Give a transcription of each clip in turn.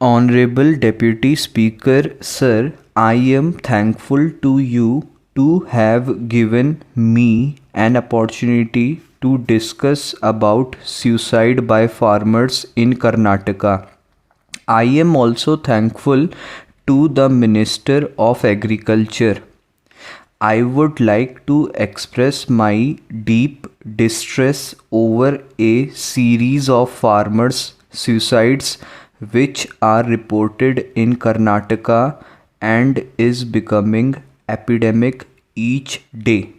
Honorable Deputy Speaker, Sir, I am thankful to you to have given me an opportunity to discuss about suicide by farmers in Karnataka. I am also thankful to the Minister of Agriculture. I would like to express my deep distress over a series of farmers' suicides which are reported in Karnataka and is becoming epidemic each day.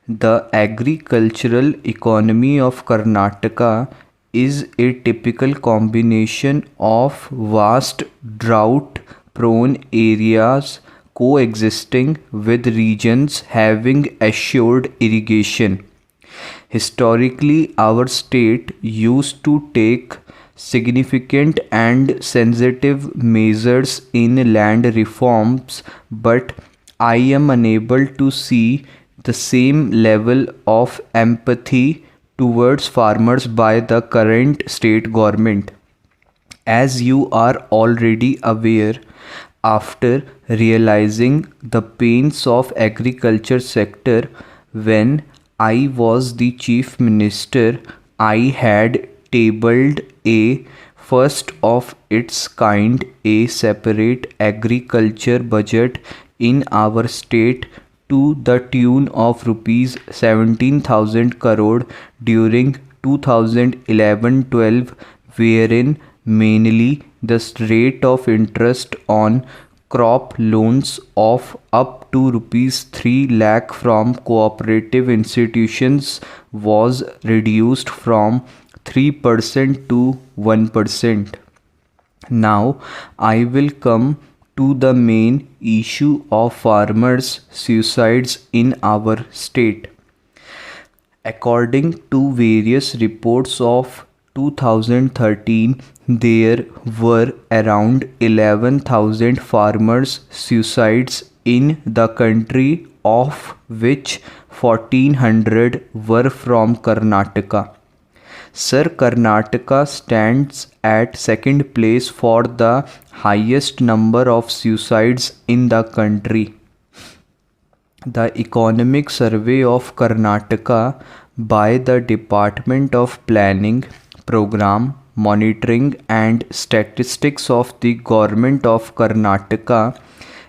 The agricultural economy of Karnataka is a typical combination of vast drought prone areas coexisting with regions having assured irrigation. Historically, our state used to take significant and sensitive measures in land reforms, but I am unable to see the same level of empathy towards farmers by the current state government. As you are already aware, after realizing the pains of agriculture sector when I was the chief minister, I had tabled a first of its kind a separate agriculture budget in our state to the tune of rupees 17,000 crore during 2011-12, wherein mainly the rate of interest on crop loans of up to rupees 3 lakh from cooperative institutions was reduced from 3% to 1%. Now I will come to the main issue of farmers' suicides in our state. According to various reports of 2013, there were around 11,000 farmers' suicides in the country, of which 1,400 were from Karnataka. Sir, Karnataka stands at second place for the highest number of suicides in the country. The Economic Survey of Karnataka by the Department of Planning, Program, Monitoring and Statistics of the Government of Karnataka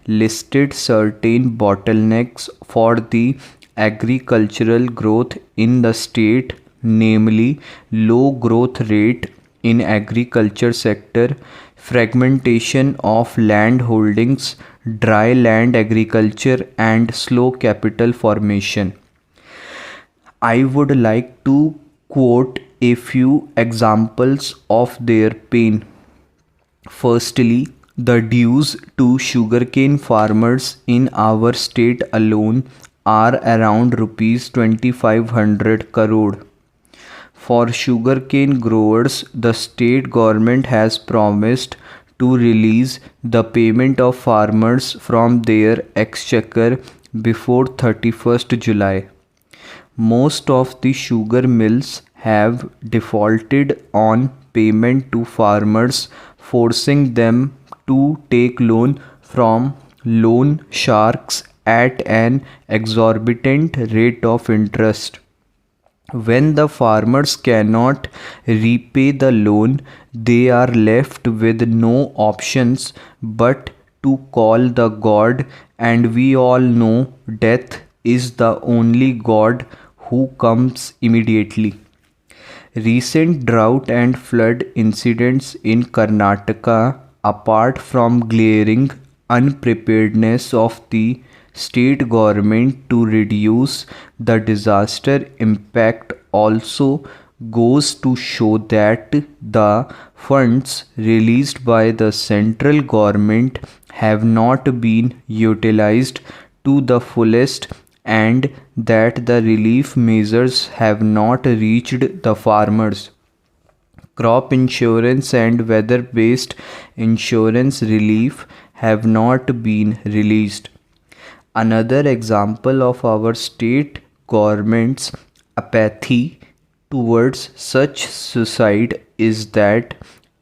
listed certain bottlenecks for the agricultural growth in the state, namely low growth rate in agriculture sector, fragmentation of land holdings, dry land agriculture and slow capital formation. I would like to quote a few examples of their pain. Firstly, the dues to sugarcane farmers in our state alone are around rupees 2,500 crore. For sugarcane growers, the state government has promised to release the payment of farmers from their exchequer before 31st July. Most of the sugar mills have defaulted on payment to farmers, forcing them to take loan from loan sharks at an exorbitant rate of interest. When the farmers cannot repay the loan, they are left with no options but to call the god, and we all know death is the only god who comes immediately. Recent drought and flood incidents in Karnataka, apart from glaring unpreparedness of the state government to reduce the disaster impact, also goes to show that the funds released by the central government have not been utilized to the fullest and that the relief measures have not reached the farmers. Crop insurance and weather-based insurance relief have not been released. Another example of our state government's apathy towards such suicide is that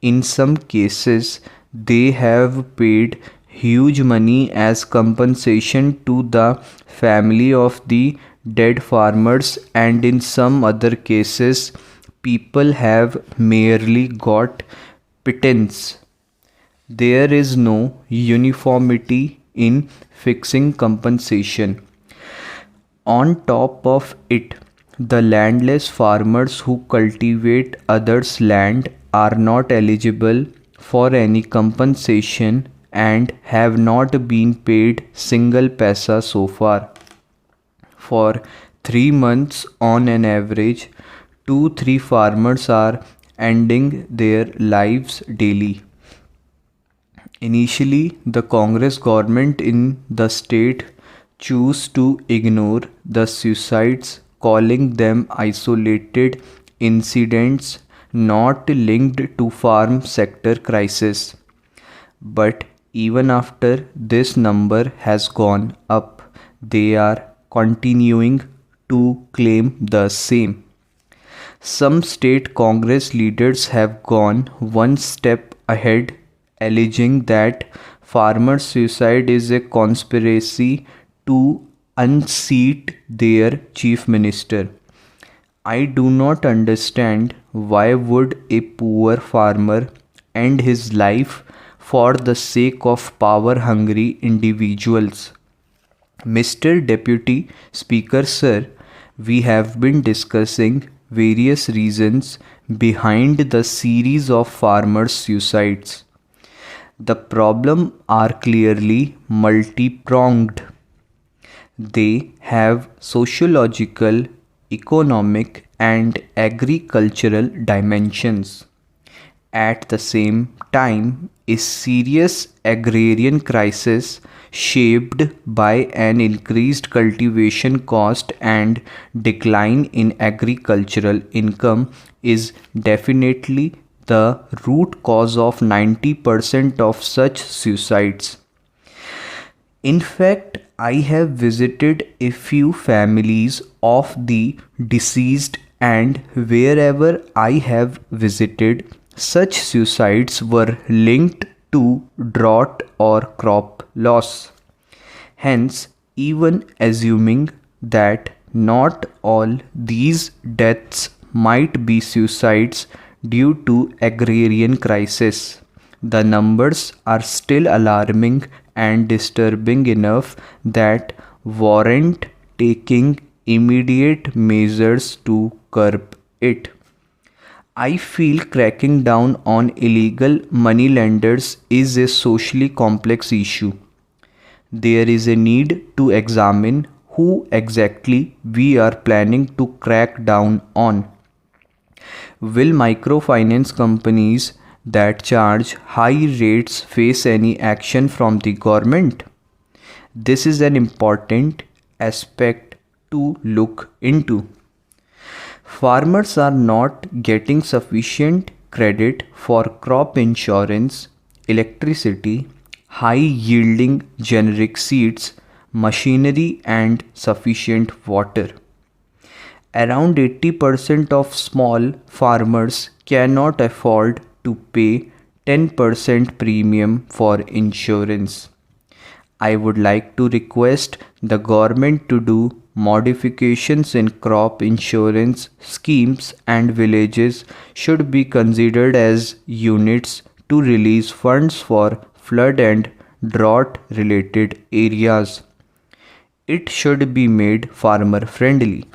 in some cases They have paid huge money as compensation to the family of the dead farmers, and in some other cases, people have merely got pittance. There is no uniformity in fixing compensation. On top of it, the landless farmers who cultivate others' land are not eligible for any compensation and have not been paid single paisa so far. For 3 months on an average, 2-3 farmers are ending their lives daily. Initially, the Congress government in the state chose to ignore the suicides, calling them isolated incidents not linked to farm sector crisis. But even after this number has gone up, they are continuing to claim the same. Some state Congress leaders have gone one step ahead, alleging that farmer suicide is a conspiracy to unseat their chief minister. I do not understand why would a poor farmer end his life for the sake of power-hungry individuals. Mr. Deputy Speaker Sir, we have been discussing various reasons behind the series of farmers' suicides. The problems are clearly multi-pronged. They have sociological, economic, and agricultural dimensions. At the same time, a serious agrarian crisis shaped by an increased cultivation cost and decline in agricultural income is definitely the root cause of 90% of such suicides. In fact, I have visited a few families of the deceased, and wherever I have visited, such suicides were linked to drought or crop loss. Hence, even assuming that not all these deaths might be suicides due to agrarian crisis, the numbers are still alarming and disturbing enough that warrant taking immediate measures to curb it. I feel cracking down on illegal moneylenders is a socially complex issue. There is a need to examine who exactly we are planning to crack down on. Will microfinance companies that charge high rates face any action from the government? This is an important aspect to look into. Farmers are not getting sufficient credit for crop insurance, electricity, high-yielding generic seeds, machinery, and sufficient water. Around 80% of small farmers cannot afford to pay 10% premium for insurance. I would like to request the government to do modifications in crop insurance schemes, and villages should be considered as units to release funds for flood and drought related areas. It should be made farmer friendly.